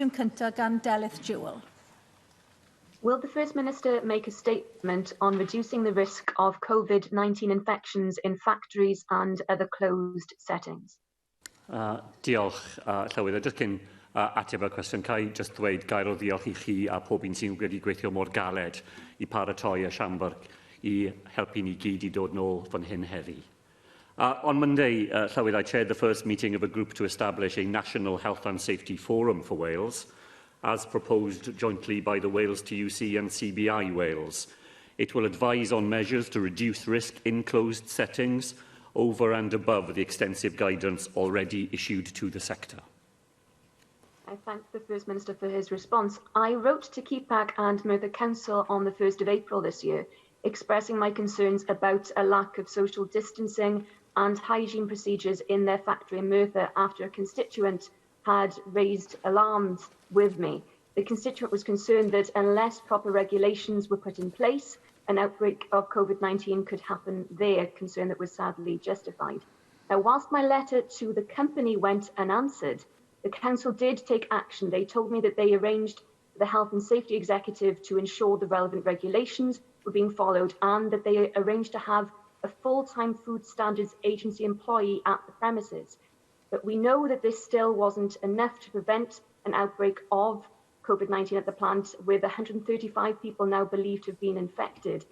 Cyntaf gan Delyth Jewel. Will the First Minister make a statement on reducing the risk of COVID-19 infections in factories and other closed settings? Diolch, Llywydd. Jyst cyn ateb y cwestiwn, ca I jyst ddweud gair o ddiolch I chi a pob un sy'n wedi gweithio mor galed I paratoi y siambr I helpu ni gyd I dod nôl fan hyn heddi. On Monday, Llywydd, I chaired the first meeting of a group to establish a National Health and Safety Forum for Wales, as proposed jointly by the Wales TUC and CBI Wales. It will advise on measures to reduce risk in closed settings over and above the extensive guidance already issued to the sector. I thank the First Minister for his response. I wrote to KEPAC and Merthyr Council on the 1st of April this year, expressing my concerns about a lack of social distancing and hygiene procedures in their factory in Merthyr after a constituent had raised alarms with me. The constituent was concerned that unless proper regulations were put in place, an outbreak of COVID-19 could happen there, a concern that was sadly justified. Now, whilst my letter to the company went unanswered, the council did take action. They told me that they arranged for the Health and Safety Executive to ensure the relevant regulations were being followed and that they arranged to have a full-time Food Standards Agency employee at the premises. But we know that this still wasn't enough to prevent an outbreak of COVID-19 at the plant, with 135 people now believed to have been infected.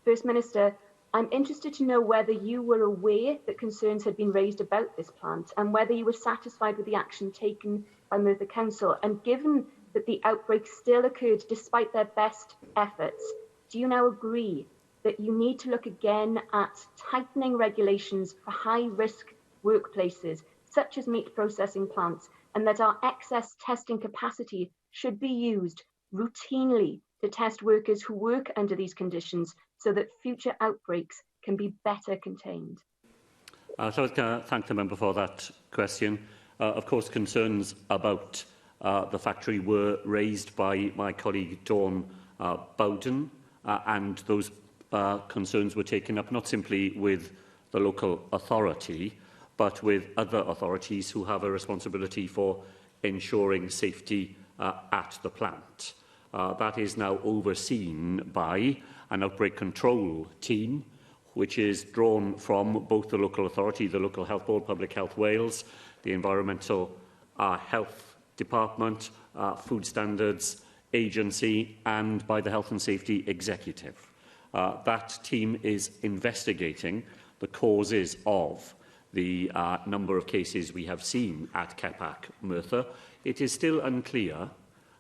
First Minister, I'm interested to know whether you were aware that concerns had been raised about this plant and whether you were satisfied with the action taken by Merthyr Council. And given that the outbreak still occurred despite their best efforts, do you now agree that you need to look again at tightening regulations for high-risk workplaces, such as meat processing plants, and that our excess testing capacity should be used routinely to test workers who work under these conditions so that future outbreaks can be better contained? So I thank the member for that question. Of course, concerns about the factory were raised by my colleague Dawn Bowden, and those concerns were taken up not simply with the local authority, but with other authorities who have a responsibility for ensuring safety at the plant. That is now overseen by an outbreak control team, which is drawn from both the local authority, the Local Health Board, Public Health Wales, the Environmental Health Department, Food Standards Agency, and by the Health and Safety Executive. That team is investigating the causes of the number of cases we have seen at KEPAC Merthyr. It is still unclear,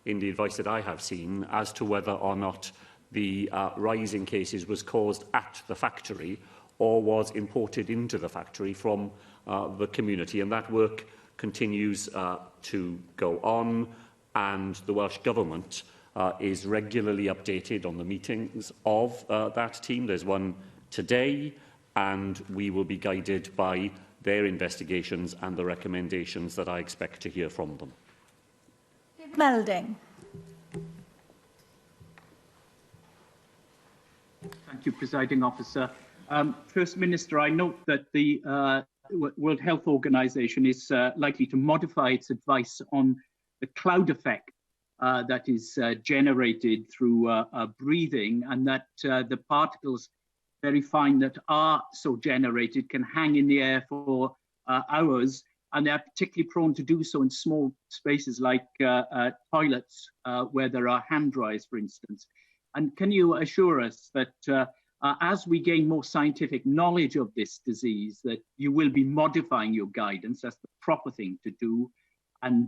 in the advice that I have seen, as to whether or not the rise in cases was caused at the factory or was imported into the factory from the community. And that work continues to go on, and the Welsh Government is regularly updated on the meetings of that team. There's one today, and we will be guided by their investigations and the recommendations that I expect to hear from them. Melding. Thank you, Presiding Officer. First Minister, I note that the World Health Organization is likely to modify its advice on the cloud effect that is generated through breathing, and that the particles very fine that are so generated can hang in the air for hours, and they are particularly prone to do so in small spaces like toilets where there are hand dryers, for instance. And can you assure us that as we gain more scientific knowledge of this disease, that you will be modifying your guidance, that's the proper thing to do, and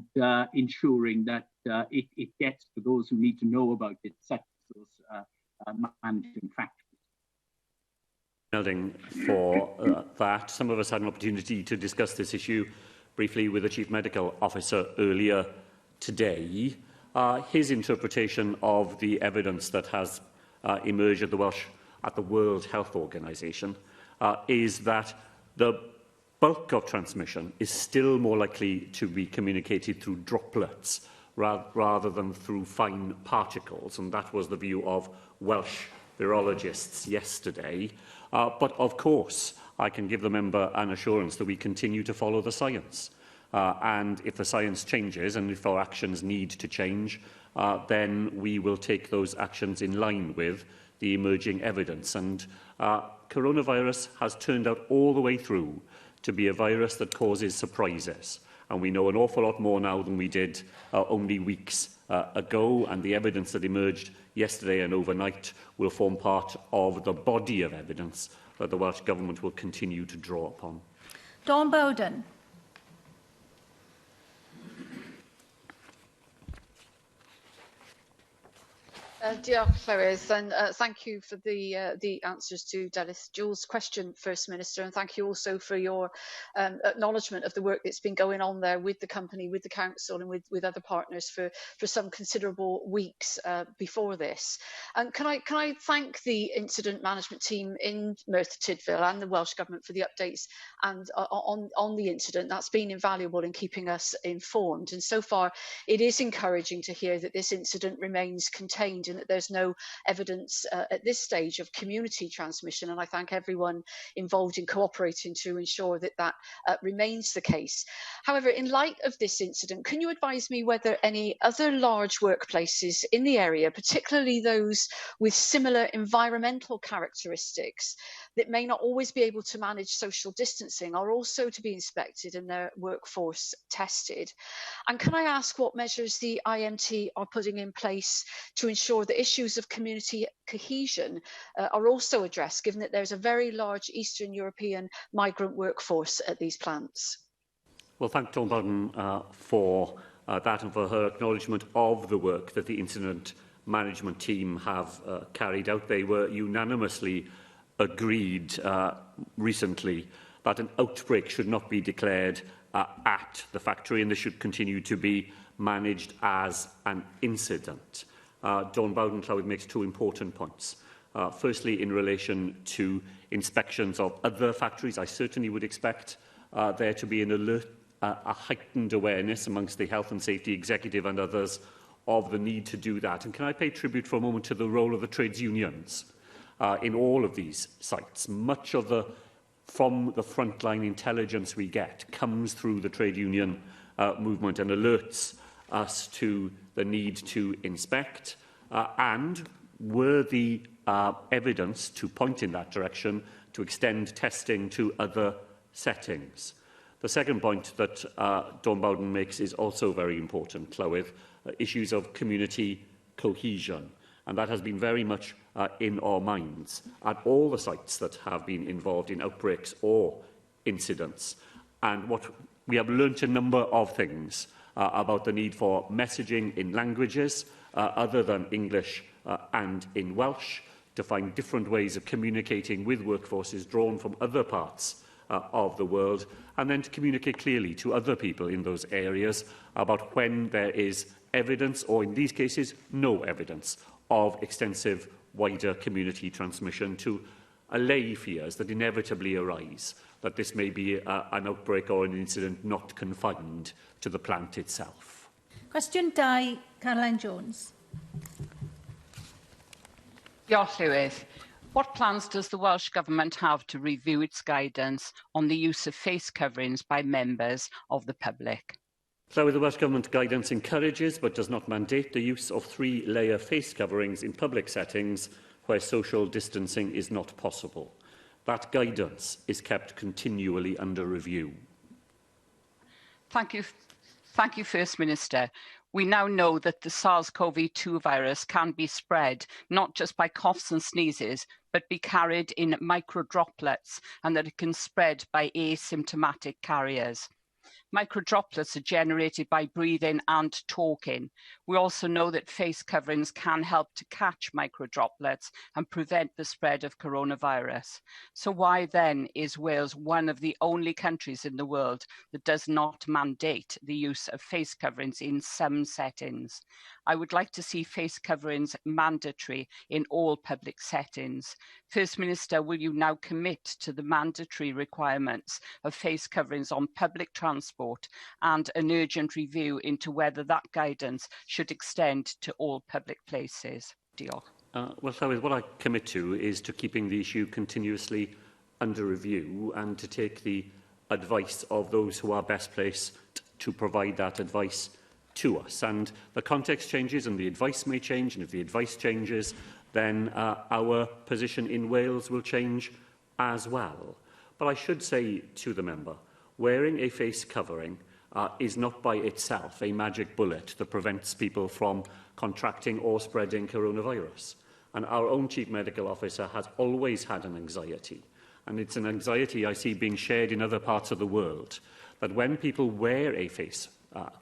ensuring that it gets to those who need to know about it, such as those managing factories? Melding for that. Some of us had an opportunity to discuss this issue briefly with the Chief Medical Officer earlier today. His interpretation of the evidence that has emerged at the World Health Organization is that the bulk of transmission is still more likely to be communicated through droplets rather than through fine particles, and that was the view of Welsh virologists yesterday. But of course, I can give the member an assurance that we continue to follow the science. And if the science changes and if our actions need to change, then we will take those actions in line with the emerging evidence. And coronavirus has turned out all the way through to be a virus that causes surprises. And we know an awful lot more now than we did only weeks ago, and the evidence that emerged yesterday and overnight will form part of the body of evidence that the Welsh Government will continue to draw upon. Dawn Bowden. Diolch, Lewis, and thank you for the answers to Delith Jewell's question, First Minister, and thank you also for your acknowledgement of the work that's been going on there with the company, with the council, and with other partners for some considerable weeks before this. And can I thank the incident management team in Merthyr Tydfil and the Welsh Government for the updates and on the incident. That's been invaluable in keeping us informed. And so far, it is encouraging to hear that this incident remains contained and that there's no evidence at this stage of community transmission, and I thank everyone involved in cooperating to ensure that that remains the case. However, in light of this incident, can you advise me whether any other large workplaces in the area, particularly those with similar environmental characteristics that may not always be able to manage social distancing, are also to be inspected and their workforce tested? And can I ask what measures the IMT are putting in place to ensure that issues of community cohesion are also addressed, given that there's a very large Eastern European migrant workforce at these plants? Well, thank Dawn Bowden for that and for her acknowledgement of the work that the incident management team have carried out. They were unanimously agreed recently that an outbreak should not be declared at the factory, and this should continue to be managed as an incident. Dawn Bowden makes two important points. Firstly, in relation to inspections of other factories, I certainly would expect there to be an alert, a heightened awareness amongst the Health and Safety Executive and others of the need to do that. And can I pay tribute for a moment to the role of the trades unions in all of these sites? Much of from the frontline intelligence we get comes through the trade union movement and alerts us to the need to inspect, and were the evidence to point in that direction to extend testing to other settings. The second point that Dawn Bowden makes is also very important, Llywydd, issues of community cohesion, and that has been very much in our minds at all the sites that have been involved in outbreaks or incidents. And what we have learnt a number of things about the need for messaging in languages other than English and in Welsh, to find different ways of communicating with workforces drawn from other parts of the world, and then to communicate clearly to other people in those areas about when there is evidence, or in these cases, no evidence, of extensive wider community transmission, to allay fears that inevitably arise that this may be an outbreak or an incident not confined to the plant itself. Cwestiwn 2, Caroline Jones. Diolch, Lewis. What plans does the Welsh Government have to review its guidance on the use of face coverings by members of the public? So the Welsh Government guidance encourages but does not mandate the use of 3-layer face coverings in public settings where social distancing is not possible. That guidance is kept continually under review. Thank you, First Minister. We now know that the SARS-CoV-2 virus can be spread not just by coughs and sneezes, but be carried in microdroplets, and that it can spread by asymptomatic carriers. Microdroplets are generated by breathing and talking. We also know that face coverings can help to catch microdroplets and prevent the spread of coronavirus. So why then is Wales one of the only countries in the world that does not mandate the use of face coverings in some settings? I would like to see face coverings mandatory in all public settings. First Minister, will you now commit to the mandatory requirements of face coverings on public transport and an urgent review into whether that guidance should extend to all public places? Diolch. Well, Llywydd, what I commit to is to keeping the issue continuously under review and to take the advice of those who are best placed to provide that advice to us. And the context changes and the advice may change, and if the advice changes, then our position in Wales will change as well. But I should say to the member, wearing a face covering is not by itself a magic bullet that prevents people from contracting or spreading coronavirus. And our own Chief Medical Officer has always had an anxiety, and it's an anxiety I see being shared in other parts of the world, that when people wear a face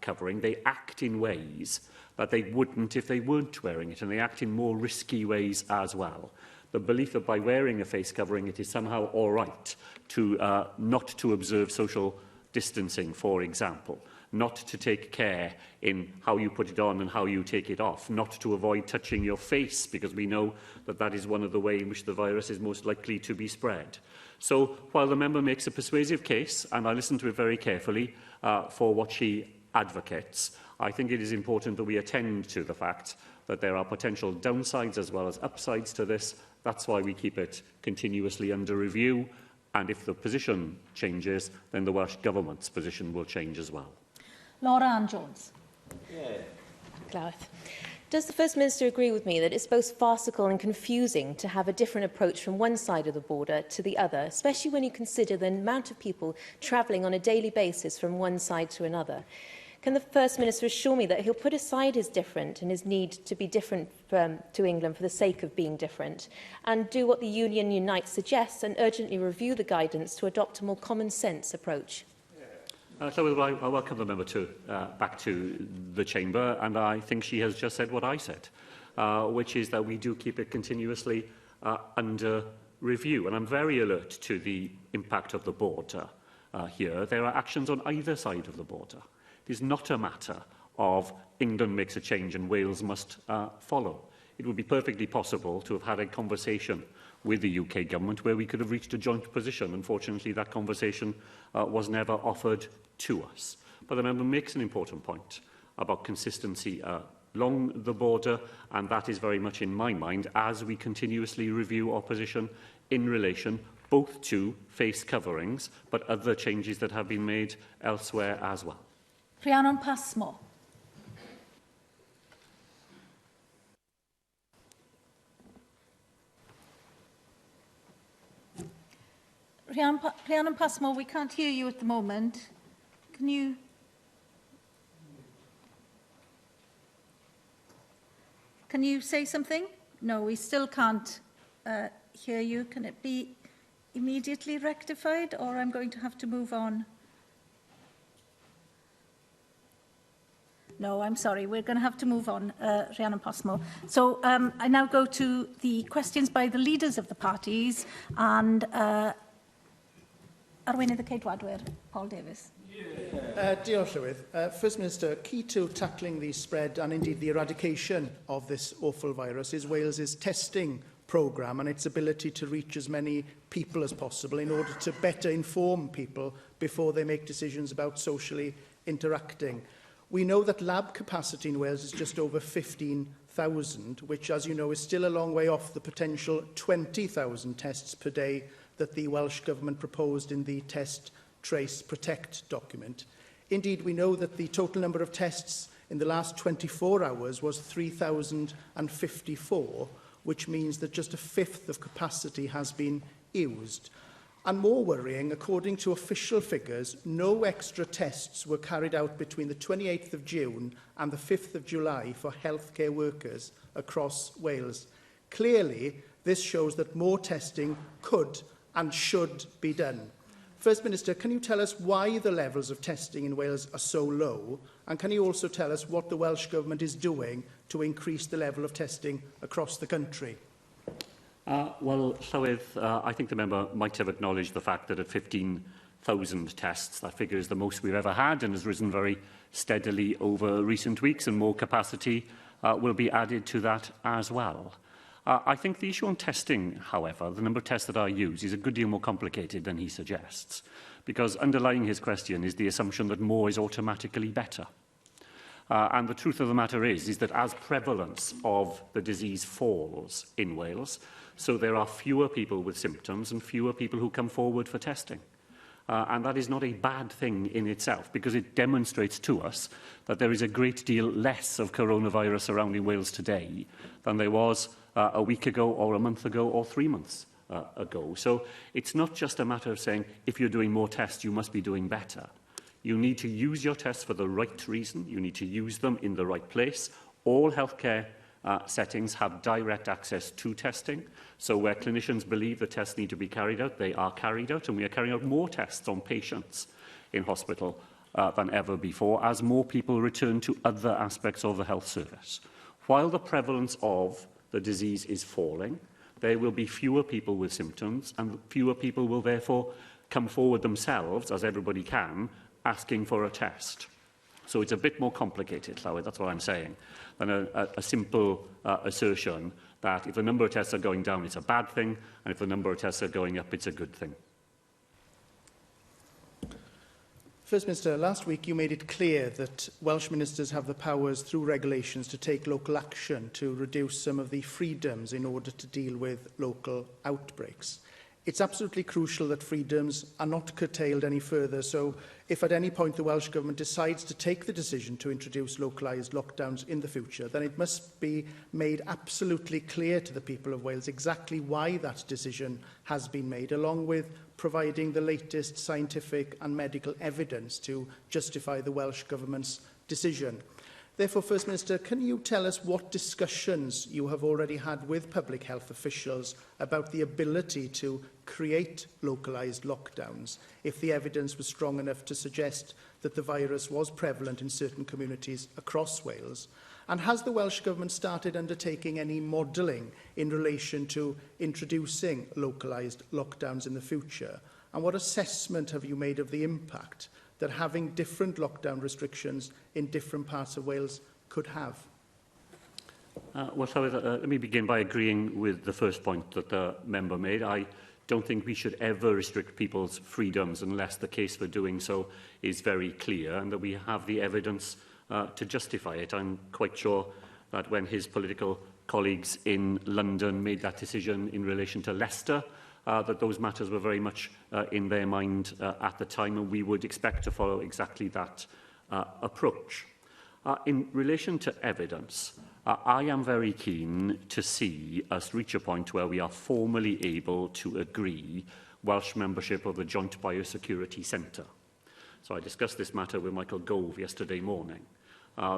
covering, they act in ways that they wouldn't if they weren't wearing it, and they act in more risky ways as well. The belief that by wearing a face covering it is somehow all right to not to observe social distancing, for example, not to take care in how you put it on and how you take it off, not to avoid touching your face, because we know that that is one of the ways in which the virus is most likely to be spread. So while the member makes a persuasive case, and I listen to it very carefully for what she advocates, I think it is important that we attend to the fact that there are potential downsides as well as upsides to this. That's why we keep it continuously under review. And if the position changes, then the Welsh Government's position will change as well. Laura Ann Jones. Does the First Minister agree with me that it's both farcical and confusing to have a different approach from one side of the border to the other, especially when you consider the amount of people travelling on a daily basis from one side to another? Can the First Minister assure me that he'll put aside his different and his need to be different to England for the sake of being different, and do what the Union Unite suggests and urgently review the guidance to adopt a more common sense approach? So I welcome the member back to the chamber, and I think she has just said what I said, which is that we do keep it continuously under review. And I'm very alert to the impact of the border here. There are actions on either side of the border. It is not a matter of England makes a change and Wales must follow. It would be perfectly possible to have had a conversation with the UK government where we could have reached a joint position. Unfortunately, that conversation was never offered to us. But the member makes an important point about consistency along the border, and that is very much in my mind as we continuously review our position in relation both to face coverings but other changes that have been made elsewhere as well. Rhiannon Passmore. Rhiannon Passmore, we can't hear you at the moment. Can you say something? No, we still can't hear you. Can it be immediately rectified, or I'm going to have to move on? No, I'm sorry. We're going to have to move on, Rhiannon Passmore. So I now go to the questions by the leaders of the parties, and Arweinydd y Ceidwadwyr, Paul Davies. Diolch, Llywydd. First Minister, key to tackling the spread and indeed the eradication of this awful virus is Wales's testing programme and its ability to reach as many people as possible in order to better inform people before they make decisions about socially interacting. We know that lab capacity in Wales is just over 15,000, which, as you know, is still a long way off the potential 20,000 tests per day that the Welsh Government proposed in the Test, Trace, Protect document. Indeed, we know that the total number of tests in the last 24 hours was 3,054, which means that just a fifth of capacity has been used. And more worrying, according to official figures, no extra tests were carried out between the 28th of June and the 5th of July for healthcare workers across Wales. Clearly, this shows that more testing could and should be done. First Minister, can you tell us why the levels of testing in Wales are so low? And can you also tell us what the Welsh Government is doing to increase the level of testing across the country? Well, Llywydd, I think the member might have acknowledged the fact that at 15,000 tests, that figure is the most we've ever had and has risen very steadily over recent weeks, and more capacity will be added to that as well. I think the issue on testing, however, the number of tests that are used, is a good deal more complicated than he suggests, because underlying his question is the assumption that more is automatically better. And the truth of the matter is that as prevalence of the disease falls in Wales, so there are fewer people with symptoms and fewer people who come forward for testing. and that is not a bad thing in itself, because it demonstrates to us that there is a great deal less of coronavirus surrounding Wales today than there was a week ago or a month ago or 3 months ago. So it's not just a matter of saying, if you're doing more tests, you must be doing better. You need to use your tests for the right reason. You need to use them in the right place. All healthcare settings have direct access to testing. So where clinicians believe the tests need to be carried out, they are carried out, and we are carrying out more tests on patients in hospital than ever before, as more people return to other aspects of the health service. While the prevalence of the disease is falling, there will be fewer people with symptoms, and fewer people will therefore come forward themselves, as everybody can, asking for a test. So it's a bit more complicated, Llywyd, that's what I'm saying, than a simple assertion that if the number of tests are going down, it's a bad thing, and if the number of tests are going up, it's a good thing. First Minister, last week you made it clear that Welsh ministers have the powers through regulations to take local action to reduce some of the freedoms in order to deal with local outbreaks. It's absolutely crucial that freedoms are not curtailed any further, so if at any point the Welsh Government decides to take the decision to introduce localised lockdowns in the future, then it must be made absolutely clear to the people of Wales exactly why that decision has been made, along with providing the latest scientific and medical evidence to justify the Welsh Government's decision. Therefore, First Minister, can you tell us what discussions you have already had with public health officials about the ability to create localised lockdowns if the evidence was strong enough to suggest that the virus was prevalent in certain communities across Wales? And has the Welsh Government started undertaking any modelling in relation to introducing localised lockdowns in the future? And what assessment have you made of the impact that having different lockdown restrictions in different parts of Wales could have? Let me begin by agreeing with the first point that the member made. I don't think we should ever restrict people's freedoms unless the case for doing so is very clear and that we have the evidence to justify it. I'm quite sure that when his political colleagues in London made that decision in relation to Leicester, that those matters were very much in their mind at the time, and we would expect to follow exactly that approach. In relation to evidence, I am very keen to see us reach a point where we are formally able to agree Welsh membership of the Joint Biosecurity Centre. So I discussed this matter with Michael Gove yesterday morning.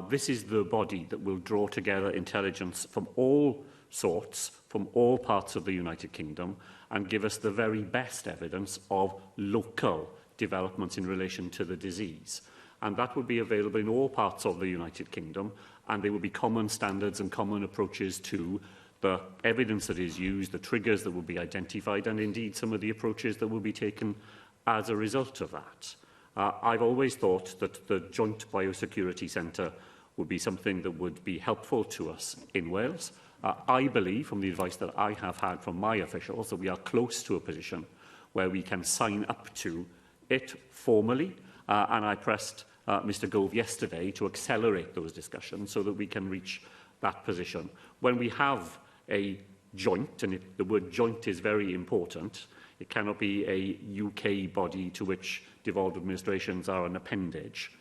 This is the body that will draw together intelligence from all sorts, from all parts of the United Kingdom, and give us the very best evidence of local developments in relation to the disease. And that will be available in all parts of the United Kingdom, and there will be common standards and common approaches to the evidence that is used, the triggers that will be identified, and indeed some of the approaches that will be taken as a result of that. I've always thought that the Joint Biosecurity Centre would be something that would be helpful to us in Wales. I believe, from the advice that I have had from my officials, that we are close to a position where we can sign up to it formally, and I pressed Mr Gove yesterday to accelerate those discussions so that we can reach that position. When we have a joint, and the word joint is very important, it cannot be a UK body to which devolved administrations are an appendage.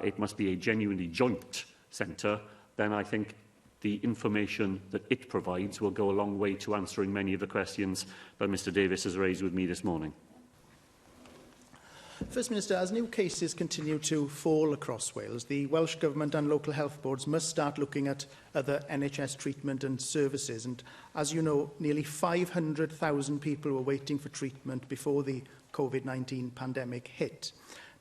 It must be a genuinely joint centre. Then I think the information that it provides will go a long way to answering many of the questions that Mr Davies has raised with me this morning. First Minister, as new cases continue to fall across Wales, the Welsh Government and local health boards must start looking at other NHS treatment and services. And as you know, nearly 500,000 people were waiting for treatment before the COVID-19 pandemic hit.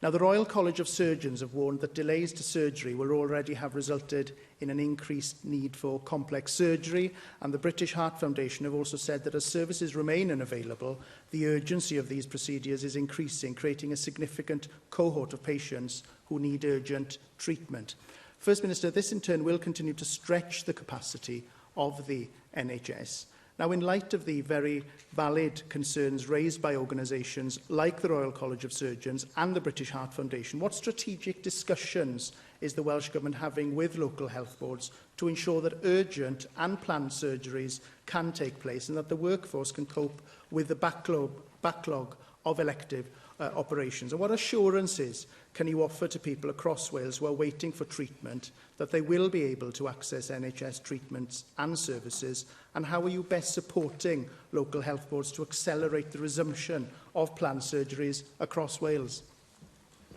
Now, the Royal College of Surgeons have warned that delays to surgery will already have resulted in an increased need for complex surgery, and the British Heart Foundation have also said that as services remain unavailable, the urgency of these procedures is increasing, creating a significant cohort of patients who need urgent treatment. First Minister, this in turn will continue to stretch the capacity of the NHS. Now, in light of the very valid concerns raised by organisations like the Royal College of Surgeons and the British Heart Foundation, what strategic discussions is the Welsh Government having with local health boards to ensure that urgent and planned surgeries can take place and that the workforce can cope with the backlog of elective operations? And what assurances can you offer to people across Wales who are waiting for treatment that they will be able to access NHS treatments and services? And how are you best supporting local health boards to accelerate the resumption of planned surgeries across Wales?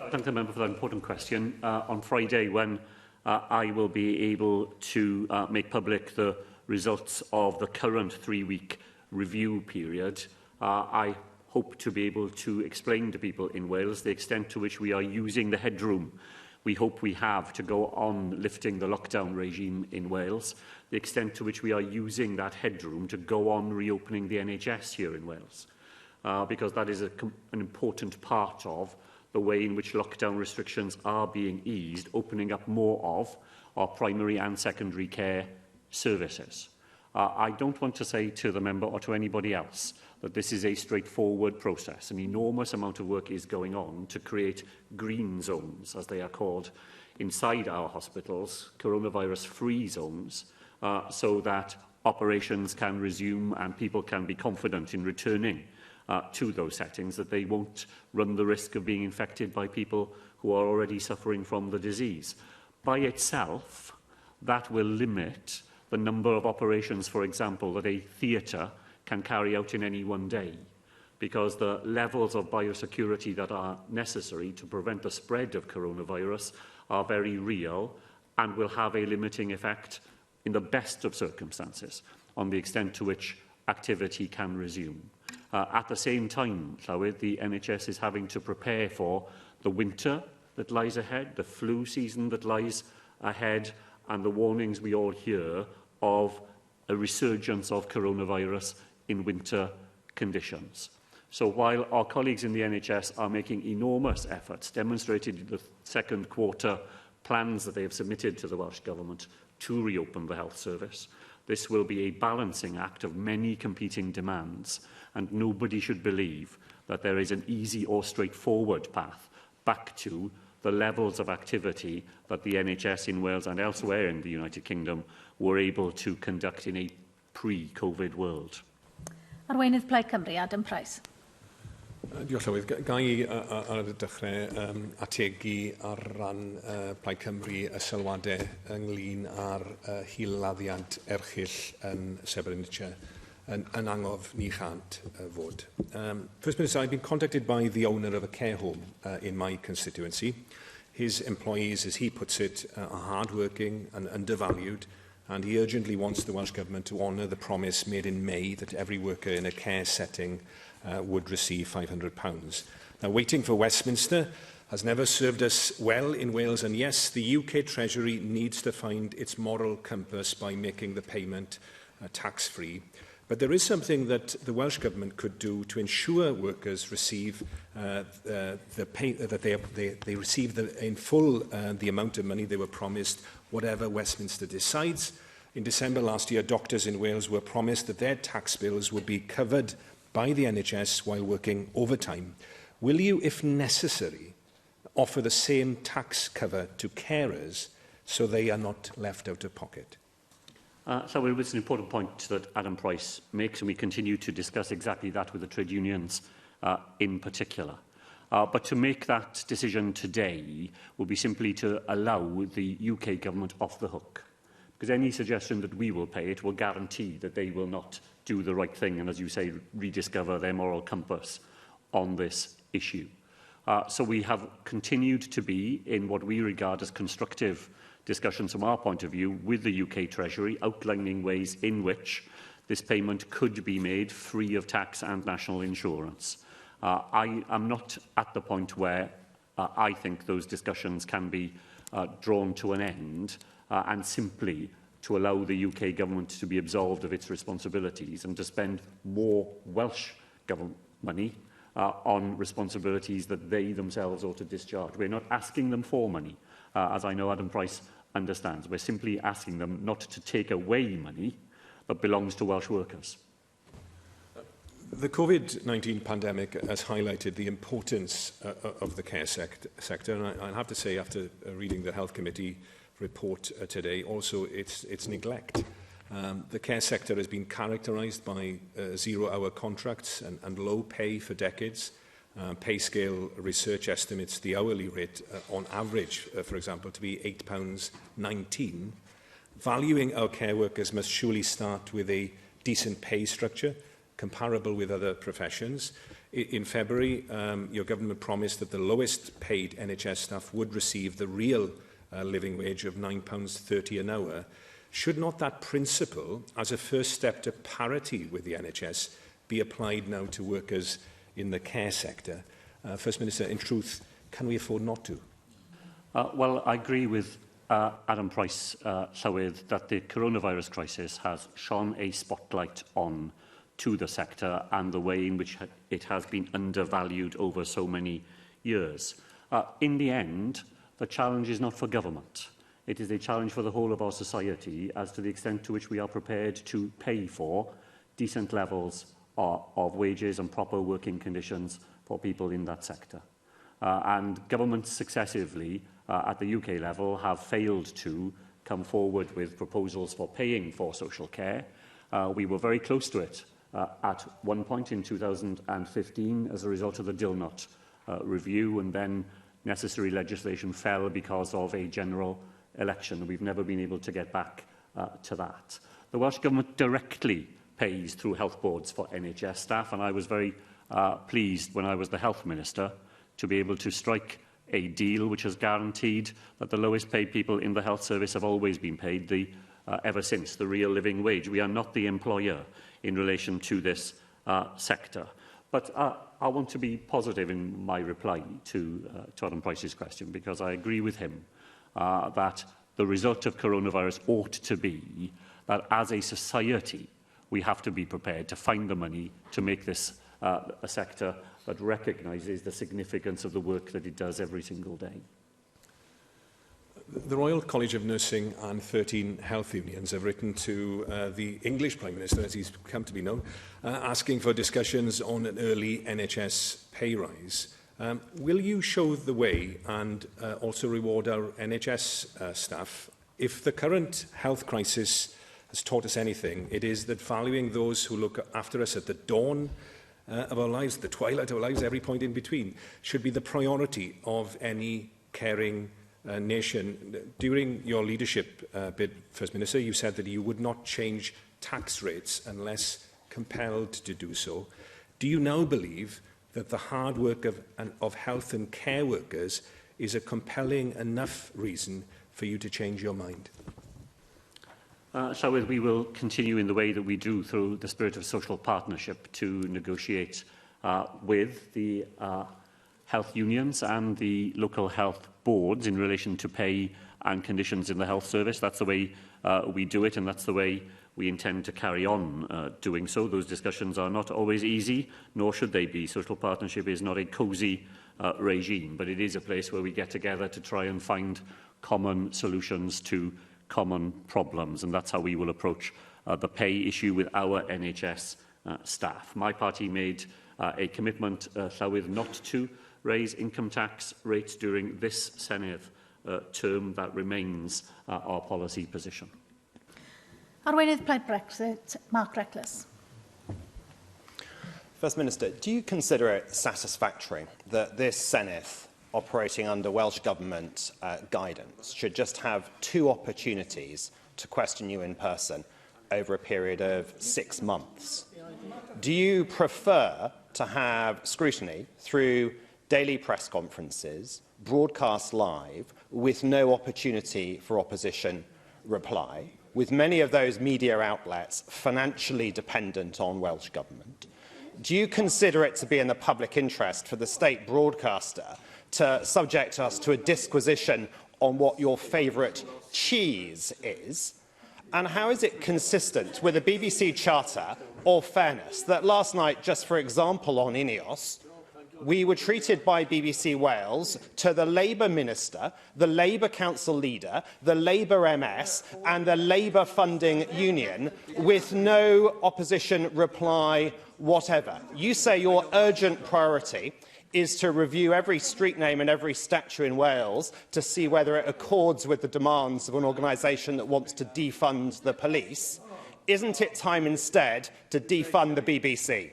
I thank the member for that important question. On Friday, when I will be able to make public the results of the current 3-week review period, I hope to be able to explain to people in Wales the extent to which we are using the headroom we hope we have to go on lifting the lockdown regime in Wales, the extent to which we are using that headroom to go on reopening the NHS here in Wales, because that is an important part of the way in which lockdown restrictions are being eased, opening up more of our primary and secondary care services. I don't want to say to the member or to anybody else that this is a straightforward process. An enormous amount of work is going on to create green zones, as they are called, inside our hospitals, coronavirus-free zones, so that operations can resume and people can be confident in returning to those settings, that they won't run the risk of being infected by people who are already suffering from the disease. By itself, that will limit the number of operations, for example, that a theatre can carry out in any one day, because the levels of biosecurity that are necessary to prevent the spread of coronavirus are very real and will have a limiting effect, in the best of circumstances, on the extent to which activity can resume. At the same time, Llywyd, the NHS is having to prepare for the winter that lies ahead, the flu season that lies ahead, and the warnings we all hear of a resurgence of coronavirus in winter conditions. So while our colleagues in the NHS are making enormous efforts, demonstrated in the second quarter plans that they have submitted to the Welsh Government to reopen the health service, this will be a balancing act of many competing demands, and nobody should believe that there is an easy or straightforward path back to the levels of activity that the NHS in Wales and elsewhere in the United Kingdom were able to conduct in a pre-Covid world. Arweinydd Plaid Cymru, Adam Price. Diolch Llywydd. Ga i ar y dechrau ategu ar ran Plaid Cymru y sylwadau ynglyn â'r hiladdiad erchyll yn Srebrenica yn angof ni chant fod. First Minister, I've been contacted by the owner of a care home in my constituency. His employees, as he puts it, are hard-working and undervalued, and he urgently wants the Welsh Government to honour the promise made in May that every worker in a care setting would receive £500. Now, waiting for Westminster has never served us well in Wales, and yes, the UK Treasury needs to find its moral compass by making the payment tax-free. But there is something that the Welsh Government could do to ensure workers receive they receive in full the amount of money they were promised, whatever Westminster decides. In December last year, doctors in Wales were promised that their tax bills would be covered by the NHS while working overtime. Will you, if necessary, offer the same tax cover to carers so they are not left out of pocket? So it's an important point that Adam Price makes, and we continue to discuss exactly that with the trade unions in particular. But to make that decision today will be simply to allow the UK government off the hook, because any suggestion that we will pay it will guarantee that they will not do the right thing and, as you say, rediscover their moral compass on this issue. So we have continued to be in what we regard as constructive discussions from our point of view with the UK Treasury, outlining ways in which this payment could be made free of tax and national insurance. I am not at the point where I think those discussions can be drawn to an end and simply to allow the UK government to be absolved of its responsibilities and to spend more Welsh government money on responsibilities that they themselves ought to discharge. We're not asking them for money, as I know Adam Price understands. We're simply asking them not to take away money that belongs to Welsh workers. The COVID-19 pandemic has highlighted the importance of the care sector, and I have to say, after reading the Health Committee report today, also its neglect. The care sector has been characterised by zero-hour contracts and low pay for decades. Pay scale research estimates the hourly rate on average, for example, to be £8.19. Valuing our care workers must surely start with a decent pay structure comparable with other professions. In February, your government promised that the lowest paid NHS staff would receive the real living wage of £9.30 an hour. Should not that principle, as a first step to parity with the NHS, be applied now to workers in the care sector? First Minister, in truth, can we afford not to? Well, I agree with Adam Price Llywydd that the coronavirus crisis has shone a spotlight on to the sector and the way in which it has been undervalued over so many years. In the end, the challenge is not for government. It is a challenge for the whole of our society as to the extent to which we are prepared to pay for decent levels of wages and proper working conditions for people in that sector. And governments successively at the UK level have failed to come forward with proposals for paying for social care. We were very close to it at one point in 2015 as a result of the Dilynwch review, and then necessary legislation fell because of a general election. We've never been able to get back to that. The Welsh Government directly pays through health boards for NHS staff, and I was very pleased when I was the Health Minister to be able to strike a deal which has guaranteed that the lowest paid people in the health service have always been paid ever since the real living wage. We are not the employer in relation to this sector. But I want to be positive in my reply to Adam Price's question, because I agree with him that the result of coronavirus ought to be that as a society we have to be prepared to find the money to make this a sector that recognises the significance of the work that it does every single day. The Royal College of Nursing and 13 health unions have written to the English Prime Minister, as he's come to be known, asking for discussions on an early NHS pay rise. Will you show the way and also reward our NHS staff? If the current health crisis has taught us anything, it is that valuing those who look after us at the dawn of our lives, the twilight of our lives, every point in between, should be the priority of any caring nation. During your leadership bid, First Minister, you said that you would not change tax rates unless compelled to do so. Do you now believe that the hard work of health and care workers is a compelling enough reason for you to change your mind? Llywydd, we will continue in the way that we do, through the spirit of social partnership, to negotiate with the health unions and the local health boards in relation to pay and conditions in the health service. That's the way we do it, and that's the way we intend to carry on doing so. Those discussions are not always easy, nor should they be. Social partnership is not a cosy regime, but it is a place where we get together to try and find common solutions to common problems, and that's how we will approach the pay issue with our NHS staff. My party made a commitment, Llywydd, not to raise income tax rates during this Senedd term. That remains our policy position. Arweinydd Plaid Brexit, Mark Reckless. First Minister, do you consider it satisfactory that this Senedd, operating under Welsh Government guidance, should just have 2 opportunities to question you in person over a period of 6 months? Do you prefer to have scrutiny through daily press conferences, broadcast live, with no opportunity for opposition reply, with many of those media outlets financially dependent on Welsh Government? Do you consider it to be in the public interest for the state broadcaster to subject us to a disquisition on what your favourite cheese is? And how is it consistent with the BBC Charter or fairness that last night, just for example on Ineos, we were treated by BBC Wales to the Labour Minister, the Labour Council Leader, the Labour MS and the Labour Funding Union with no opposition reply whatever? You say your urgent priority is to review every street name and every statue in Wales to see whether it accords with the demands of an organisation that wants to defund the police. Isn't it time instead to defund the BBC?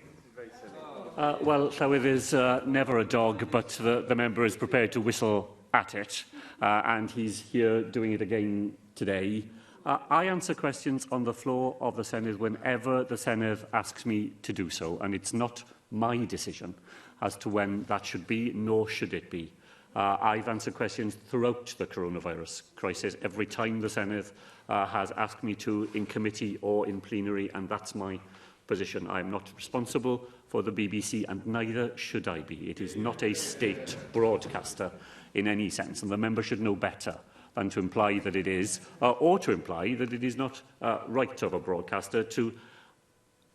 Well, Llywydd is never a dog, but the member is prepared to whistle at it, and he's here doing it again today. I answer questions on the floor of the Senedd whenever the Senedd asks me to do so, and it's not my decision as to when that should be, nor should it be. I've answered questions throughout the coronavirus crisis, every time the Senedd has asked me to, in committee or in plenary, and that's my position. I am not responsible for the BBC, and neither should I be. It is not a state broadcaster in any sense, and the member should know better than to imply that it is, or to imply that it is not right of a broadcaster to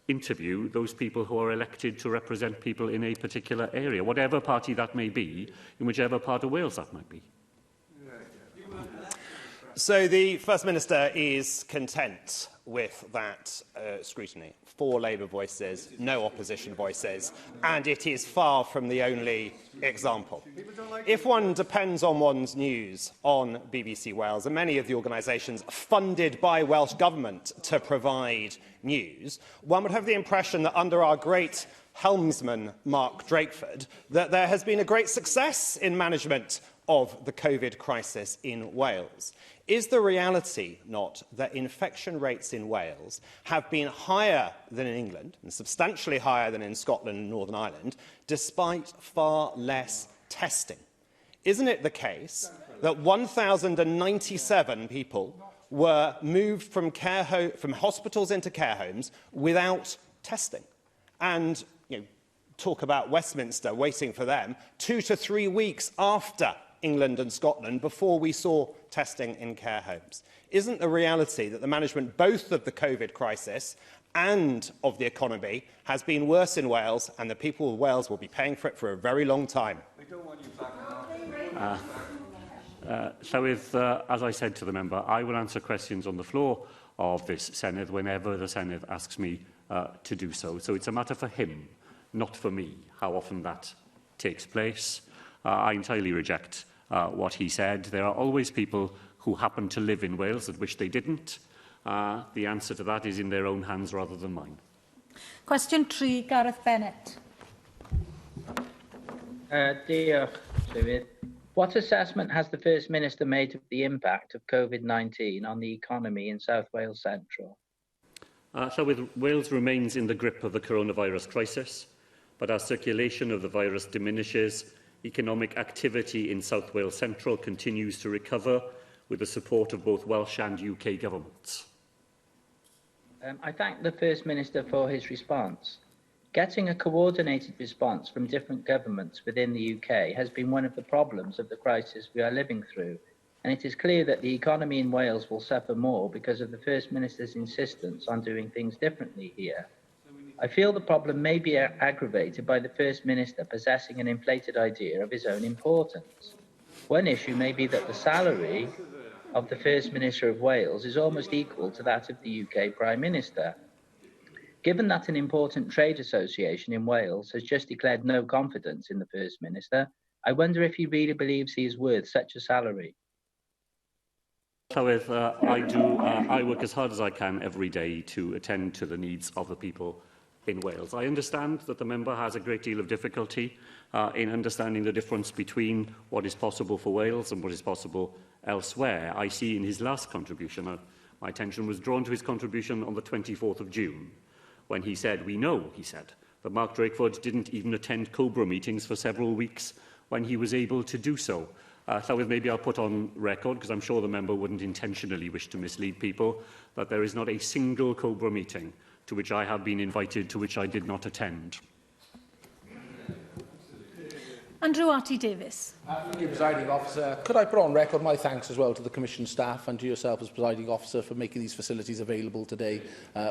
interview those people who are elected to represent people in a particular area, whatever party that may be, in whichever part of Wales that might be. So the First Minister is content with that scrutiny. 4 Labour voices, no opposition voices, and it is far from the only example. If one depends on one's news on BBC Wales and many of the organisations funded by Welsh Government to provide news, one would have the impression that under our great helmsman, Mark Drakeford, that there has been a great success in management of the COVID crisis in Wales. Is the reality not that infection rates in Wales have been higher than in England, and substantially higher than in Scotland and Northern Ireland, despite far less testing? Isn't it the case that 1,097 people were moved from hospitals into care homes without testing? And talk about Westminster waiting for them 2 to 3 weeks after England and Scotland before we saw testing in care homes. Isn't the reality that the management both of the COVID crisis and of the economy has been worse in Wales, and the people of Wales will be paying for it for a very long time? As I said to the member, I will answer questions on the floor of this Senedd whenever the Senedd asks me to do so. So it's a matter for him, not for me, how often that takes place. I entirely reject what he said. There are always people who happen to live in Wales that wish they didn't. The answer to that is in their own hands rather than mine. Question 3, Gareth Bennett. Diolch, Llywydd. What assessment has the First Minister made of the impact of COVID-19 on the economy in South Wales Central? Wales remains in the grip of the coronavirus crisis, but as circulation of the virus diminishes, economic activity in South Wales Central continues to recover with the support of both Welsh and UK governments. I thank the First Minister for his response. Getting a coordinated response from different governments within the UK has been one of the problems of the crisis we are living through, and it is clear that the economy in Wales will suffer more because of the First Minister's insistence on doing things differently here. I feel the problem may be aggravated by the First Minister possessing an inflated idea of his own importance. One issue may be that the salary of the First Minister of Wales is almost equal to that of the UK Prime Minister. Given that an important trade association in Wales has just declared no confidence in the First Minister, I wonder if he really believes he is worth such a salary. I work as hard as I can every day to attend to the needs of the people in Wales. I understand that the member has a great deal of difficulty in understanding the difference between what is possible for Wales and what is possible elsewhere. I see in his last contribution, my attention was drawn to his contribution on the 24th of June, when he said, we know, he said, that Mark Drakeford didn't even attend Cobra meetings for several weeks when he was able to do so. Maybe I'll put on record, because I'm sure the member wouldn't intentionally wish to mislead people, that there is not a single Cobra meeting to which I have been invited, to which I did not attend. Andrew Arty-Davis. Thank you, Presiding Officer. Could I put on record my thanks as well to the Commission staff and to yourself as Presiding Officer for making these facilities available today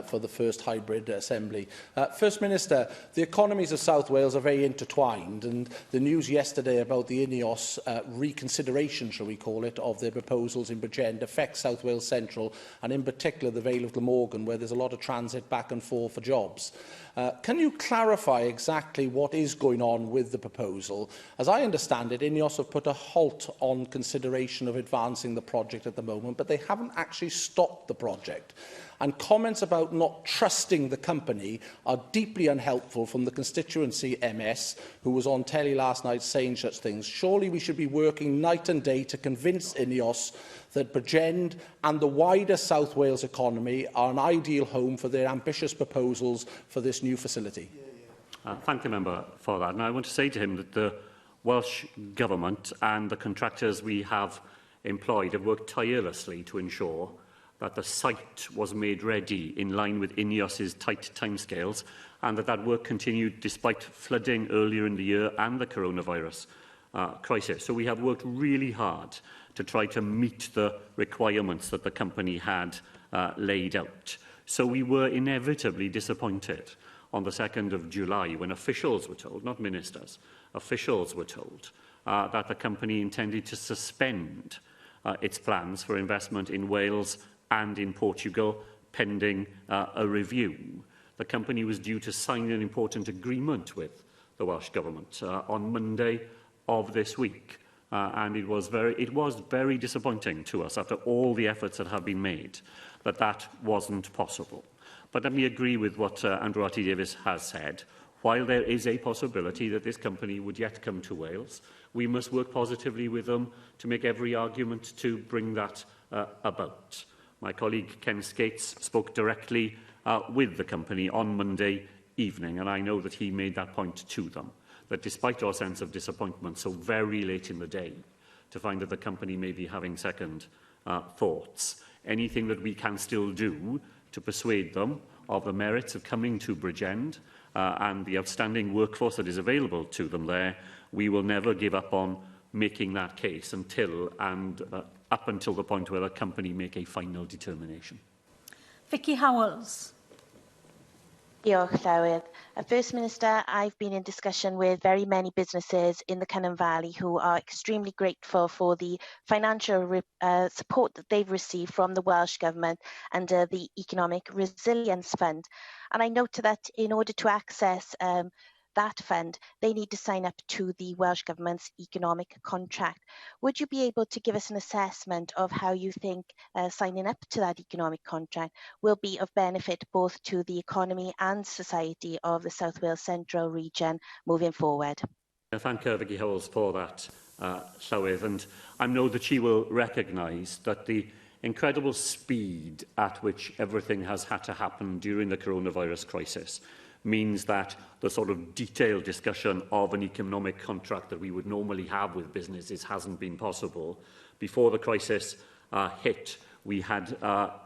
for the first hybrid assembly. First Minister, the economies of South Wales are very intertwined, and the news yesterday about the INEOS reconsideration, shall we call it, of their proposals in Bridgend affects South Wales Central, and in particular the Vale of Glamorgan, where there's a lot of transit back and forth for jobs. Can you clarify exactly what is going on with the proposal, As I understand it, INEOS have put a halt on consideration of advancing the project at the moment, but they haven't actually stopped the project. And comments about not trusting the company are deeply unhelpful from the constituency MS, who was on telly last night saying such things. Surely we should be working night and day to convince INEOS that Bridgend and the wider South Wales economy are an ideal home for their ambitious proposals for this new facility. Thank the member for that. And I want to say to him that the Welsh Government and the contractors we have employed have worked tirelessly to ensure that the site was made ready in line with INEOS's tight timescales, and that work continued despite flooding earlier in the year and the coronavirus crisis. So we have worked really hard to try to meet the requirements that the company had laid out. So we were inevitably disappointed on the 2nd of July when officials were told, not ministers, officials were told that the company intended to suspend its plans for investment in Wales and in Portugal, pending a review. The company was due to sign an important agreement with the Welsh Government on Monday of this week. And it was very disappointing to us, after all the efforts that have been made, that that wasn't possible. But let me agree with what Andrew Arty Davies has said. While there is a possibility that this company would yet come to Wales, we must work positively with them to make every argument to bring that about. My colleague Ken Skates spoke directly with the company on Monday evening, and I know that he made that point to them, that despite our sense of disappointment so very late in the day, to find that the company may be having second thoughts, anything that we can still do to persuade them of the merits of coming to Bridgend and the outstanding workforce that is available to them there, we will never give up on making that case up until the point where the company make a final determination. Vicky Howells. Diolch, Llywydd. First Minister, I've been in discussion with very many businesses in the Cynon Valley who are extremely grateful for the financial support that they've received from the Welsh Government under the Economic Resilience Fund. And I note that in order to access that fund, they need to sign up to the Welsh Government's economic contract. Would you be able to give us an assessment of how you think signing up to that economic contract will be of benefit both to the economy and society of the South Wales Central region moving forward? Thank Vicky Howells for that, Llywydd, and I know that she will recognise that the incredible speed at which everything has had to happen during the coronavirus crisis means that the sort of detailed discussion of an economic contract that we would normally have with businesses hasn't been possible. Before the crisis hit, we had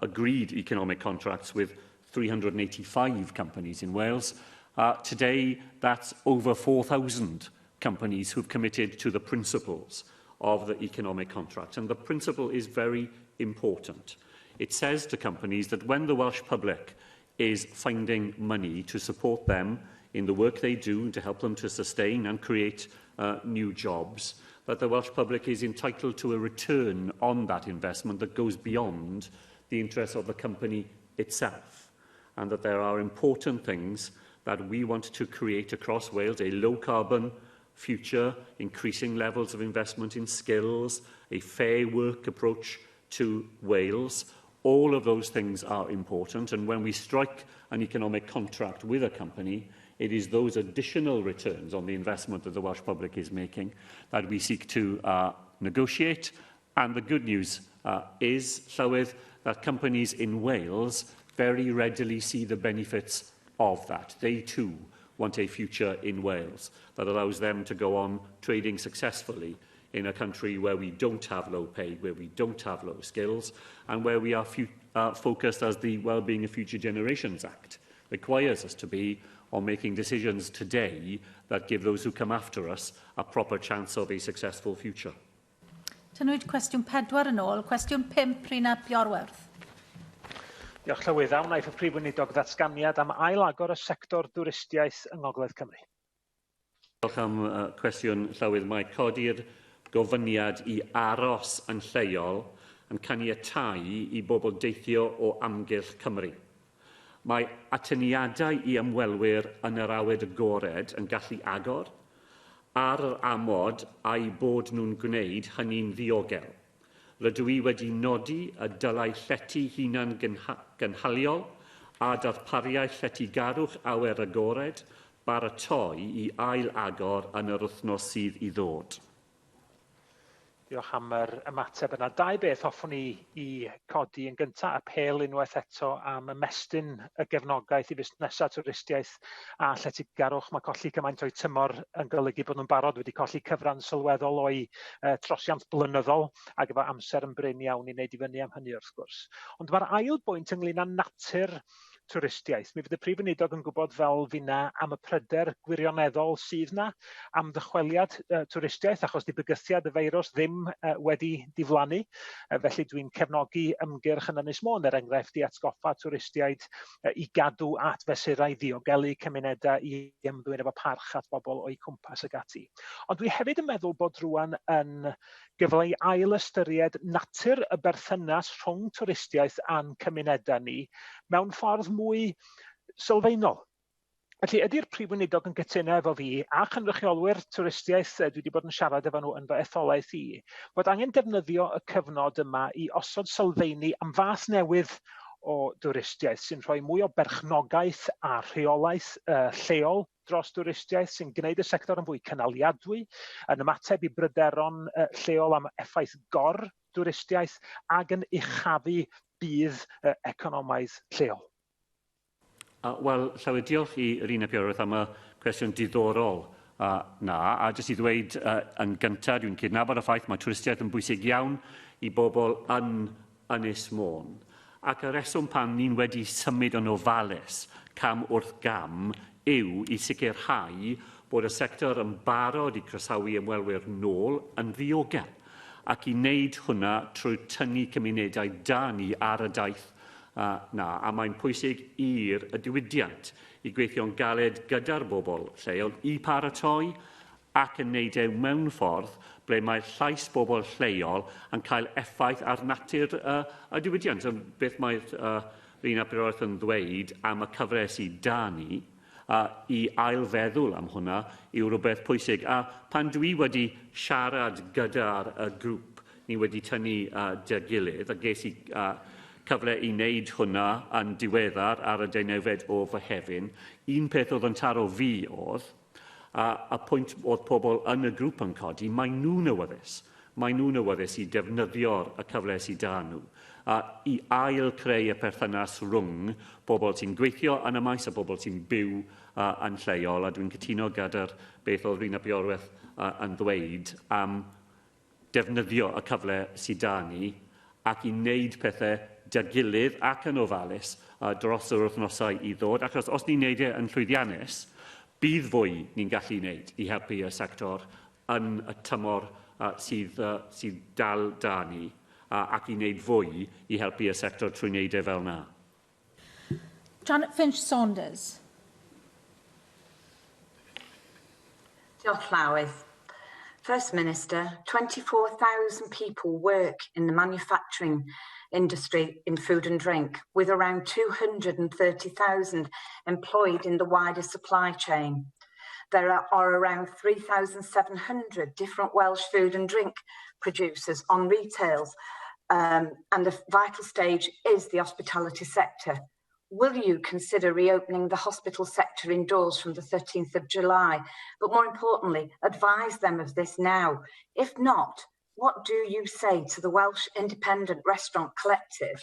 agreed economic contracts with 385 companies in Wales. Today, that's over 4,000 companies who've committed to the principles of the economic contract. And the principle is very important. It says to companies that when the Welsh public is finding money to support them in the work they do to help them to sustain and create new jobs, that the Welsh public is entitled to a return on that investment that goes beyond the interests of the company itself, and that there are important things that we want to create across Wales, a low-carbon future, increasing levels of investment in skills, a fair work approach to Wales. All of those things are important, and when we strike an economic contract with a company, it is those additional returns on the investment that the Welsh public is making that we seek to negotiate. And the good news is, Llywydd, that companies in Wales very readily see the benefits of that. They too want a future in Wales that allows them to go on trading successfully in a country where we don't have low pay, where we don't have low skills, and where we are focused, as the Wellbeing of Future Generations Act requires us to be, on making decisions today that give those who come after us a proper chance of a successful future. Tynwyd cwestiwn 4 yn ôl, cwestiwn 5 Rhina Piorwerth. Diolch Llywydd. Wnaeth y Prif Weinidog ddatganiad am ail-agor y sector dwristiaeth yng Ngogledd Cymru. Diolch am cwestiwn Llywydd. Mae codi'r gofyniad i aros yn lleol yn caniatáu i bobl deithio o amgylch Cymru. Mae atyniadau i ymwelwyr yn yr awed agored yn gallu agor, ar yr amod a'i bod nhw'n gwneud hynny'n ddiogel. Rydw i wedi nodi y dylai llety hunan gynhaliol a darpariaeth llety garwch awyr agored baratoi i ail-agor yn yr wythnos sydd i ddod. Diolch am yr ymateb yna. Dau beth hoffwn i codi yn gyntaf, apel unwaith eto am ymestyn y gefnogaeth i busnesau twristiaeth a lletygarwch. Mae colli cymaint o'i tymor yn golygu bod nhw'n barod wedi colli cyfran sylweddol o'i trosiant blynyddol ac efo amser yn brin iawn i wneud i fyny am hynny wrth gwrs. Ond mae'r ail bwynt ynglyn â natur twristiaeth. Mi fydd y Prif Weinidog yn gwybod fel finna am y pryder gwirioneddol sydd yna am ddychweliad twristiaeth achos di bygythiad y feirws ddim wedi diflannu. Felly dwi'n cefnogi ymgyrch yn Ynys Môn enghraifft i atgoffa twristiaid i gadw at fesurau ddiogelu cymunedau i ymddwyn efo parch at bobl o'i cwmpas ag ati. Ond dwi hefyd yn meddwl bod rwan yn gyfle i ail ystyried natur y berthynas rhwng twristiaeth a'n cymunedau ni mewn ffordd mwy sylfaenol. Felly, ydy'r Prif Weinidog yn gytuno efo fi a chynrychiolwyr twristiaeth dwi wedi bod yn siarad efo nhw yn fy etholaeth i, bod angen defnyddio y cyfnod yma i osod sylfaenu am fath newydd o dwristiaeth sy'n rhoi mwy o berchnogaeth a rheolaeth lleol dros dwristiaeth sy'n gwneud y sector yn fwy cynaliadwy, yn ymateb i bryderon lleol am effaith gor dwristiaeth ac yn uchafu bydd economaidd lleol. Wel, Llywyd, diolch i'r un Ewrodd am y cwestiwn diddorol na, a jyst i ddweud yn gyntaf, dwi'n cydnabod y ffaith mae twristiaeth yn bwysig iawn i bobl yn Ynys Môn. Ac y reswm pan ni'n wedi symud yn ofalus cam wrth gam yw i sicrhau bod y sector yn barod i croesawu ymwelwyr nôl yn ddiogel ac i wneud hwnna trwy tynnu cymunedau da ni ar y daith na, a mae'n pwysig i'r diwydiant i gweithio'n galed gyda'r bobl lleol i paratoi ac yn wneud e mewn ffordd ble mae'r llais bobl lleol yn cael effaith ar natur y diwydiant. Beth mae'r un Ewrodd yn ddweud am y cyfres i da ni i ailfeddwl am hwnna yw rhywbeth pwysig. A pan dwi wedi siarad gyda'r grŵp ni wedi tynnu dy gilydd, a ges i cyfle i wneud hwnna yn diweddar ar y 19 o Fehefin, un peth oedd yn taro fi oedd, a pwynt oedd pobl yn y grŵp yn codi, mae nhw'n awyddus. Mae nhw'n awyddus i defnyddio'r cyfle sydd da nhw, i ail creu y perthynas rhwng bobl sy'n gweithio yn y maes a bobl sy'n byw yn lleol, a dwi'n cytuno gyda'r beth oedd Rhys Biorwerth yn ddweud am defnyddio y cyfle sydd da ni ac i wneud pethau dy gilydd ac yn ofalus dros yr wythnosau i ddod, achos os ni'n wneud yn llwyddiannus, bydd fwy ni'n gallu wneud i helpu y sector yn y tymor sydd dal da ni ac i wneud fwy i helpu y sector trwy wneud e fel na. Janet Finch-Saunders. Diolch Llywydd. First Minister, 24,000 people work in the manufacturing industry in food and drink, with around 230,000 employed in the wider supply chain. There are around 3,700 different Welsh food and drink producers on retails, and the vital stage is the hospitality sector. Will you consider reopening the hospital sector indoors from the 13th of July? But more importantly, advise them of this now. If not, what do you say to the Welsh Independent Restaurant Collective,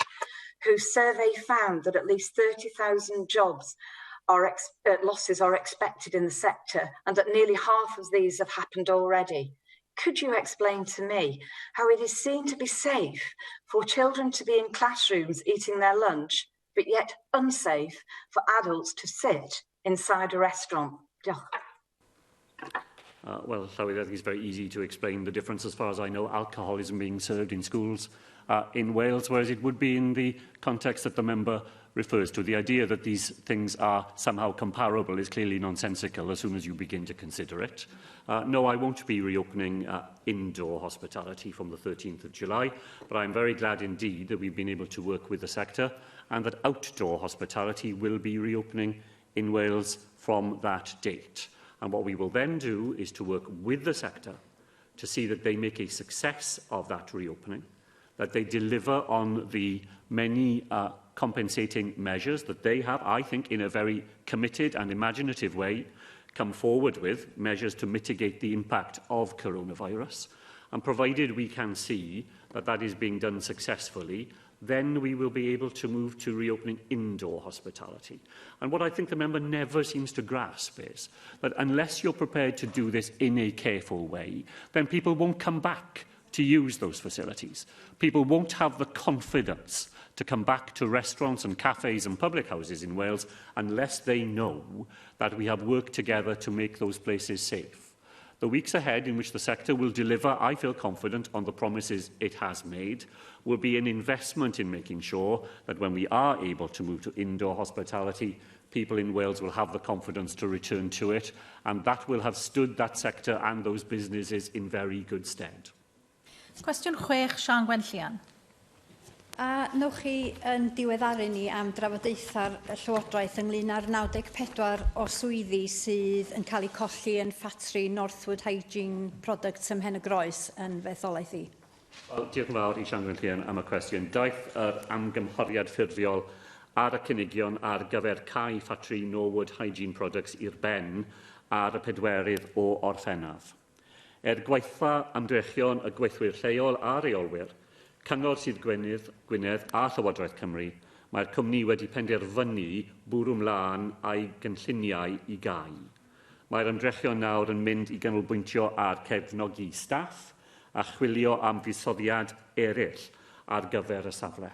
whose survey found that at least 30,000 jobs losses are expected in the sector, and that nearly half of these have happened already? Could you explain to me how it is seen to be safe for children to be in classrooms eating their lunch, but yet unsafe for adults to sit inside a restaurant? Well, Llywyd, I think it's very easy to explain the difference. As far as I know, alcohol isn't being served in schools in Wales, whereas it would be in the context that the member refers to. The idea that these things are somehow comparable is clearly nonsensical as soon as you begin to consider it. No, I won't be reopening indoor hospitality from the 13th of July, but I'm very glad indeed that we've been able to work with the sector and that outdoor hospitality will be reopening in Wales from that date. And what we will then do is to work with the sector to see that they make a success of that reopening, that they deliver on the many compensating measures that they have, I think, in a very committed and imaginative way, come forward with measures to mitigate the impact of coronavirus. And provided we can see that that is being done successfully, then we will be able to move to reopening indoor hospitality. And what I think the member never seems to grasp is that unless you're prepared to do this in a careful way, then people won't come back to use those facilities. People won't have the confidence to come back to restaurants and cafes and public houses in Wales unless they know that we have worked together to make those places safe. The weeks ahead in which the sector will deliver, I feel confident, on the promises it has made, will be an investment in making sure that when we are able to move to indoor hospitality, people in Wales will have the confidence to return to it, and that will have stood that sector and those businesses in very good stead. Cwestiwn 6, Sian Gwenllian. A newch chi yn diweddaru ni am drafodaetha'r Llywodraeth ynglŷn â'r 94 o swyddi sydd yn cael eu colli yn ffatri Northwood Hygiene Products ym Mhenygroes yn fetholaeth i? Wel, diolch yn fawr i Sian Gwenllian am y cwestiwn. Daeth yr amgymhoriad ffurfiol ar y cynigion ar gyfer cae ffatri Norwood Hygiene Products i'r ben ar y 4 o Orffennaf. Gwaetha ymdrechion y gweithwyr lleol a reolwyr, Cyngor sydd Gwynedd a Llywodraeth Cymru, mae'r cwmni wedi penderfynu bwrw mlaen a'i gynlluniau i gau. Mae'r ymdrechion nawr yn mynd i ganolbwyntio ar cefnogi staff a chwilio am fuddsoddiad eraill ar gyfer y safle.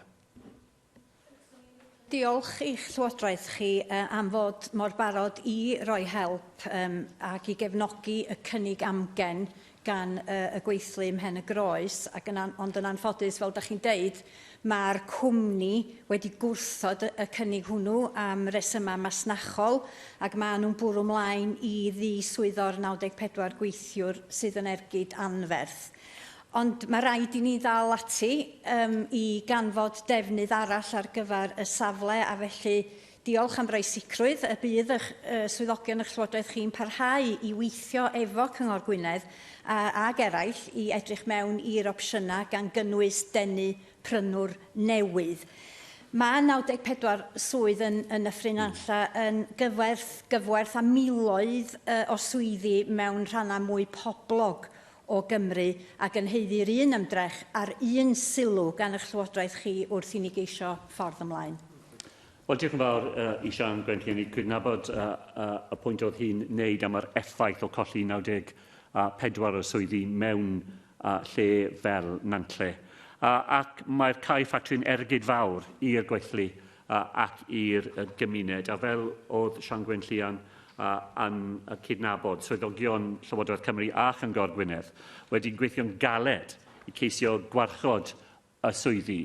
Diolch i'ch Llywodraeth chi am fod mor barod i roi help ac i gefnogi y cynnig amgen gan y gweithlu ym Mhenygroes, ond yn anffodus, fel ydych chi'n deud, mae'r cwmni wedi gwrthod y cynnig hwnnw am resymau masnachol ac mae nhw'n bwrw mlaen i ddiswyddo'r 94 gweithiwr sydd yn ergyd anferth. Ond mae rhaid i ni ddal ati i ganfod defnydd arall ar gyfer y safle, a felly diolch am roi sicrwydd y bydd eich swyddogion eich Llywodraeth chi'n parhau i weithio efo Cyngor Gwynedd ag eraill i edrych mewn i'r opsiynau gan gynnwys denu prynwr newydd. Mae 94 swydd yn y ffrinalla yn gyfwerth a miloedd o swyddi mewn rhannau mwy poblog o Gymru ac yn heiddi'r un ymdrech ar un sylw gan eich Llywodraeth chi wrth i ni geisio ffordd ymlaen. Wel, diolch yn fawr i Sian Gwenllian. I cydnabod y pwynt oedd hi'n wneud am yr effaith o colli 94 o swyddi mewn lle fel Nantle. Ac mae'r cae ffatri'n ergyd fawr i'r gweithlu ac i'r gymuned. A fel oedd Sian Gwenllian yn cydnabod, swyddogion Llywodraeth Cymru a Chyngor Gwynedd wedi gweithio'n galed i ceisio gwarchod y swyddi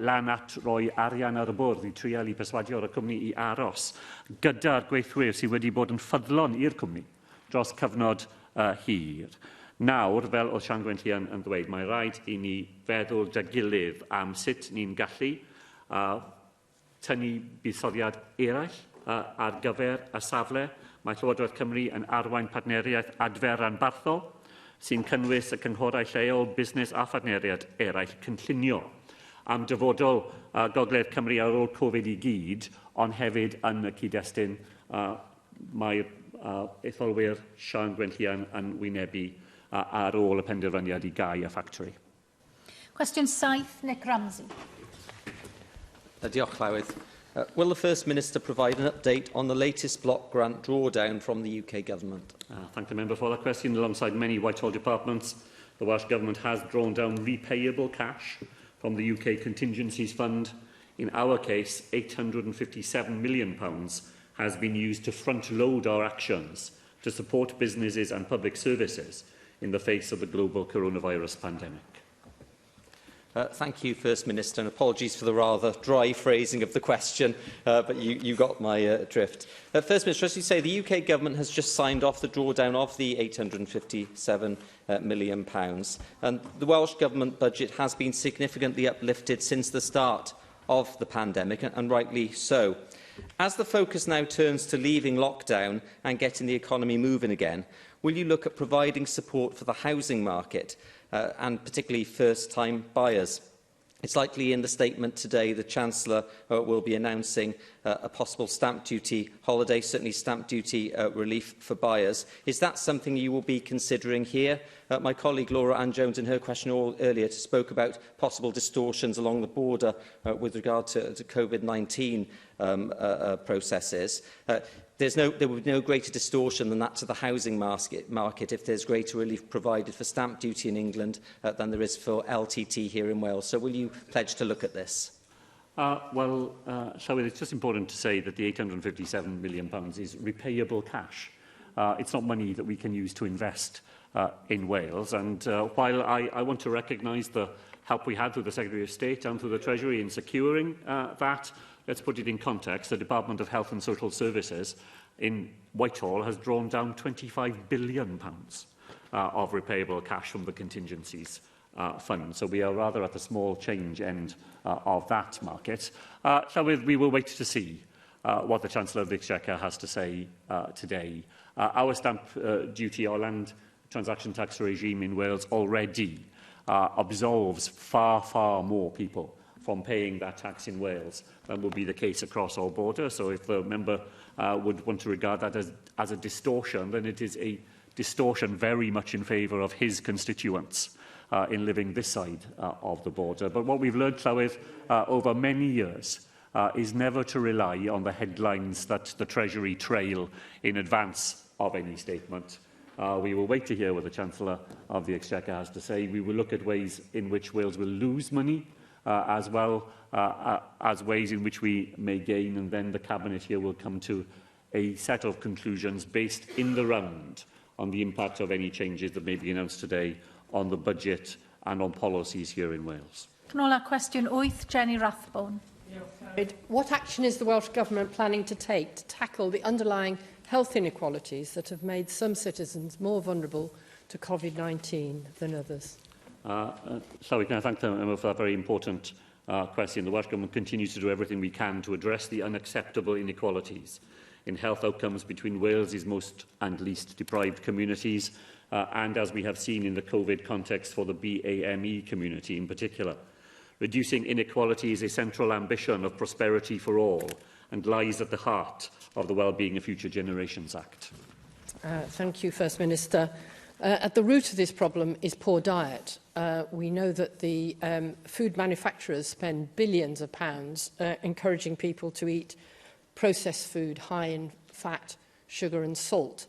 lan at roi arian ar y bwrdd i trial i perswadio'r cwmni i aros gyda'r gweithwyr sydd wedi bod yn ffyddlon i'r cwmni dros cyfnod hir. Nawr, fel oedd Sian Gwenllian yn dweud, mae rhaid i ni feddwl dy gilydd am sut ni'n gallu tynnu buddsoddiad eraill ar gyfer y safle. Mae Llywodraeth Cymru yn arwain partneriaeth adfer-ranbarthol sy'n cynnwys y cynghorau lleol, busnes a partneriaid eraill cynllunio am dyfodol Gogledd Cymru ar ôl Covid i gyd, ond hefyd yn y cyd-destun mae'r etholwyr Sian Gwenllian yn wynebu ar ôl y penderfyniad i gau y ffactori. Cwestiwn 7, Nick Ramsey. Diolch, Llywydd. Will the First Minister provide an update on the latest block grant drawdown from the UK Government? Thank the member for that question. Alongside many Whitehall departments, the Welsh Government has drawn down repayable cash from the UK Contingencies Fund. In our case, £857 million has been used to front-load our actions to support businesses and public services in the face of the global coronavirus pandemic. Thank you, First Minister, and apologies for the rather dry phrasing of the question, but you got my drift. First Minister, as you say, the UK Government has just signed off the drawdown of the £857 million, and the Welsh Government budget has been significantly uplifted since the start of the pandemic, and rightly so. As the focus now turns to leaving lockdown and getting the economy moving again, will you look at providing support for the housing market and particularly first-time buyers? It's likely in the statement today the Chancellor will be announcing a possible stamp duty holiday, certainly stamp duty relief for buyers. Is that something you will be considering here? My colleague Laura Ann Jones in her question earlier spoke about possible distortions along the border with regard to COVID-19 processes. There will be no greater distortion than that to the housing market if there's greater relief provided for stamp duty in England than there is for LTT here in Wales. So will you pledge to look at this? It's just important to say that the £857 million is repayable cash. It's not money that we can use to invest in Wales. And while I want to recognise the help we had through the Secretary of State and through the Treasury in securing that, let's put it in context. The Department of Health and Social Services in Whitehall has drawn down £25 billion of repayable cash from the contingencies fund. So we are rather at the small change end of that market. We will wait to see what the Chancellor of the Exchequer has to say today. Our stamp duty or land transaction tax regime in Wales already absolves far more people from paying that tax in Wales than will be the case across all borders. So if the member would want to regard that as a distortion, then it is a distortion very much in favour of his constituents in living this side of the border. But what we've learned, Llywydd, over many years is never to rely on the headlines that the Treasury trail in advance of any statement. We will wait to hear what the Chancellor of the Exchequer has to say. We will look at ways in which Wales will lose money as well as ways in which we may gain, and then the Cabinet here will come to a set of conclusions based in the round on the impact of any changes that may be announced today on the budget and on policies here in Wales. Cynhelir, cwestiwn 8, Jenny Rathbone. What action is the Welsh Government planning to take to tackle the underlying health inequalities that have made some citizens more vulnerable to COVID-19 than others? Can I thank the member for that very important question. The Welsh Government continues to do everything we can to address the unacceptable inequalities in health outcomes between Wales's most and least deprived communities, and as we have seen in the COVID context for the BAME community in particular. Reducing inequality is a central ambition of prosperity for all and lies at the heart of the Wellbeing of Future Generations Act. Thank you, First Minister. At the root of this problem is poor diet. We know that the food manufacturers spend billions of pounds encouraging people to eat processed food high in fat, sugar and salt,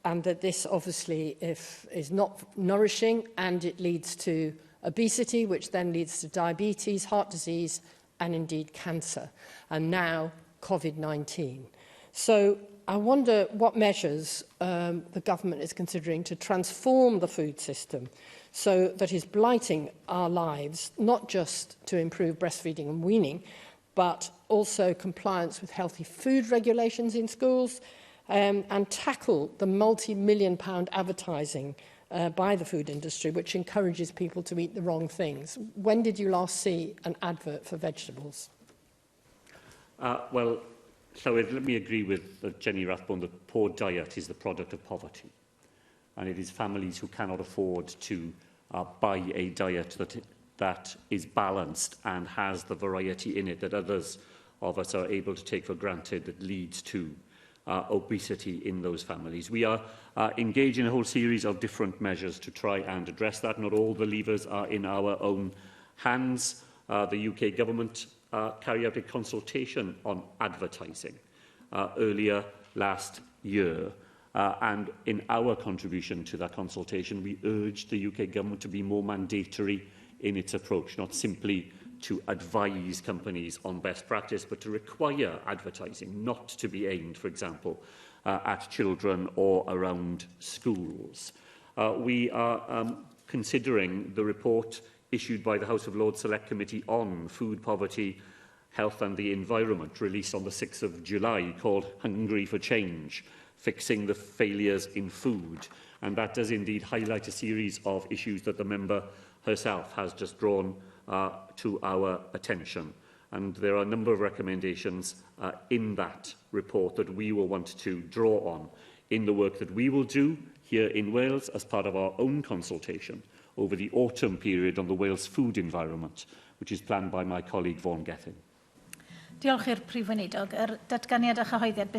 and that this obviously is not nourishing, and it leads to obesity, which then leads to diabetes, heart disease and indeed cancer, and now COVID-19. So I wonder what measures the government is considering to transform the food system so that is blighting our lives, not just to improve breastfeeding and weaning, but also compliance with healthy food regulations in schools, and tackle the multi-million-pound advertising by the food industry, which encourages people to eat the wrong things. When did you last see an advert for vegetables? Let me agree with Jenny Rathbone that poor diet is the product of poverty. And it is families who cannot afford to buy a diet that is balanced and has the variety in it that others of us are able to take for granted that leads to obesity in those families. We are engaged in a whole series of different measures to try and address that. Not all the levers are in our own hands. The UK Government carried out a consultation on advertising earlier last year. And in our contribution to that consultation, we urged the UK Government to be more mandatory in its approach, not simply to advise companies on best practice, but to require advertising not to be aimed, for example, at children or around schools. We are considering the report issued by the House of Lords Select Committee on Food Poverty, Health and the Environment, released on the 6th of July, called Hungry for Change, Fixing the Failures in Food. And that does indeed highlight a series of issues that the member herself has just drawn to our attention. And there are a number of recommendations in that report that we will want to draw on in the work that we will do here in Wales as part of our own consultation over the autumn period on the Wales food environment, which is planned by my colleague Vaughan Gethin. Diolch i'r Prif Weinidog. Yr datganiad a chyhoeddiad